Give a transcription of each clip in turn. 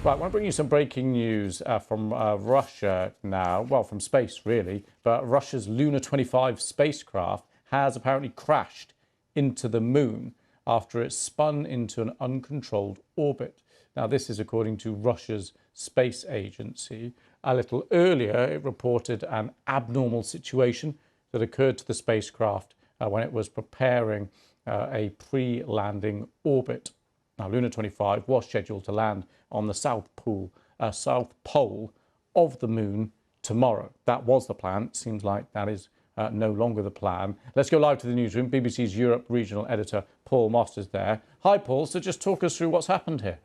Right, I want to bring you some breaking news from Russia now. Well, from space, really. But Russia's LUNA-25 spacecraft has apparently crashed into the moon after it spun into an uncontrolled orbit. Now, this is according to Russia's space agency. A little earlier, it reported an abnormal situation that occurred to the spacecraft when it was preparing a pre-landing orbit. Now, LUNA-25 was scheduled to land on the south pole of the moon tomorrow. That was the plan. It seems like that is no longer the plan. Let's go live to the newsroom. BBC's Europe regional editor Paul Moss is there. Hi, Paul. So just talk us through what's happened here.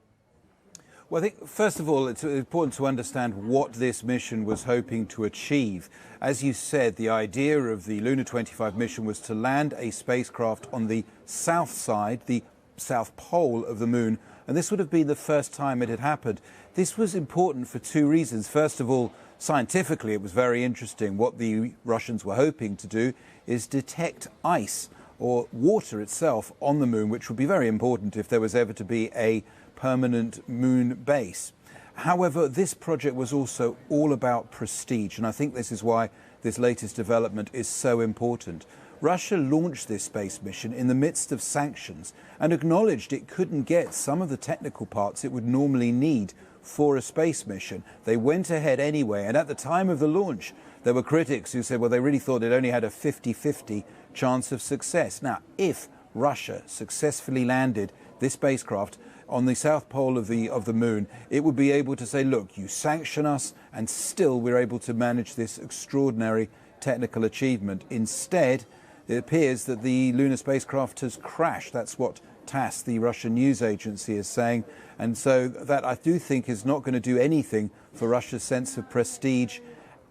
Well, I think, first of all, it's important to understand what this mission was hoping to achieve. As you said, the idea of the LUNA-25 mission was to land a spacecraft on the south side, the south pole of the moon, and this would have been the first time it had happened. This was important for two reasons. First of all, scientifically, it was very interesting. What the Russians were hoping to do is detect ice or water itself on the moon, which would be very important if there was ever to be a permanent moon base. However, this project was also all about prestige, and I think this is why this latest development is so important. Russia launched this space mission in the midst of sanctions and acknowledged it couldn't get some of the technical parts it would normally need for a space mission. They went ahead anyway, and at the time of the launch, there were critics who said, well, they really thought it only had a 50-50 chance of success. Now, if Russia successfully landed this spacecraft on the south pole of the moon, it would be able to say, look, you sanction us, and still we're able to manage this extraordinary technical achievement. Instead, it appears that the lunar spacecraft has crashed. That's what TASS, the Russian news agency, is saying. And so that, I do think, is not going to do anything for Russia's sense of prestige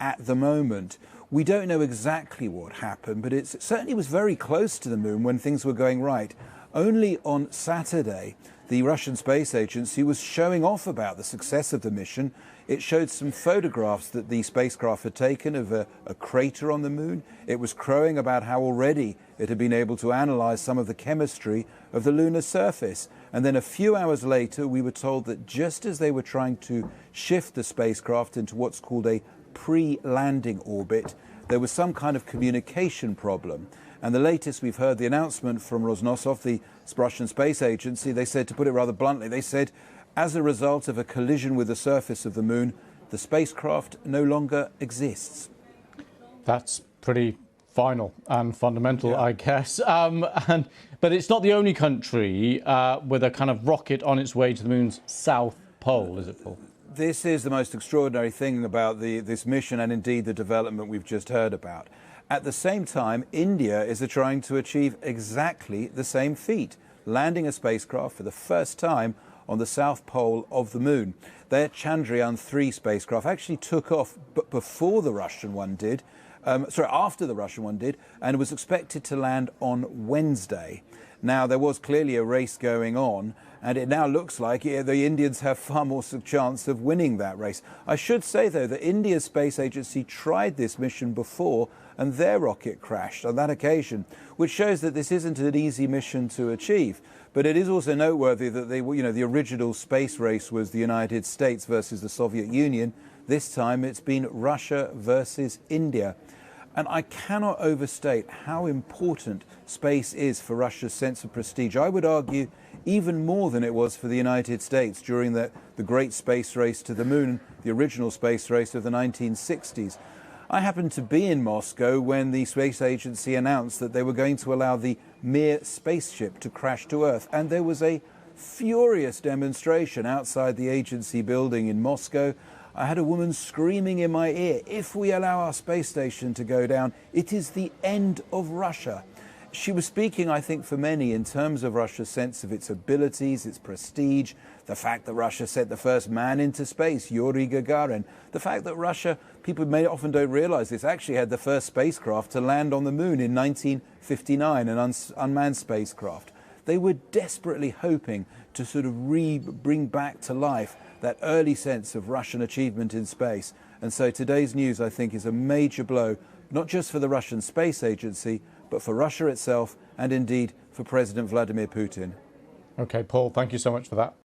at the moment. We don't know exactly what happened, but it certainly was very close to the moon when things were going right. Only on Saturday, the Russian Space Agency was showing off about the success of the mission. It showed some photographs that the spacecraft had taken of a crater on the moon. It was crowing about how already it had been able to analyze some of the chemistry of the lunar surface. And then a few hours later, we were told that just as they were trying to shift the spacecraft into what's called a pre-landing orbit, there was some kind of communication problem. And the latest we've heard, the announcement from Rosnosov, the Russian Space Agency, they said, to put it rather bluntly, they said, as a result of a collision with the surface of the moon, the spacecraft no longer exists. That's pretty final and fundamental, yeah. I guess. But it's not the only country with a kind of rocket on its way to the moon's south pole, is it, Paul? This is the most extraordinary thing about this mission and indeed the development we've just heard about. At the same time, India is trying to achieve exactly the same feat, landing a spacecraft for the first time on the south pole of the moon. Their Chandrayaan-3 spacecraft actually took off before the Russian one did, after the Russian one did, and was expected to land on Wednesday. Now, there was clearly a race going on, and it now looks like the Indians have far more chance of winning that race. I should say, though, that India's space agency tried this mission before, and their rocket crashed on that occasion, which shows that this isn't an easy mission to achieve. But it is also noteworthy that the original space race was the United States versus the Soviet Union. This time it's been Russia versus India. And I cannot overstate how important space is for Russia's sense of prestige. I would argue even more than it was for the United States during the great space race to the moon, the original space race of the 1960s. I happened to be in Moscow when the space agency announced that they were going to allow the Mir spaceship to crash to Earth. And there was a furious demonstration outside the agency building in Moscow. I had a woman screaming in my ear, if we allow our space station to go down, it is the end of Russia. She was speaking, I think, for many in terms of Russia's sense of its abilities, its prestige, the fact that Russia sent the first man into space, Yuri Gagarin, the fact that Russia, people often don't realize this, actually had the first spacecraft to land on the moon in 1959, an unmanned spacecraft. They were desperately hoping to sort of bring back to life that early sense of Russian achievement in space. And so today's news, I think, is a major blow, not just for the Russian Space Agency, but for Russia itself and indeed for President Vladimir Putin. OK, Paul, thank you so much for that.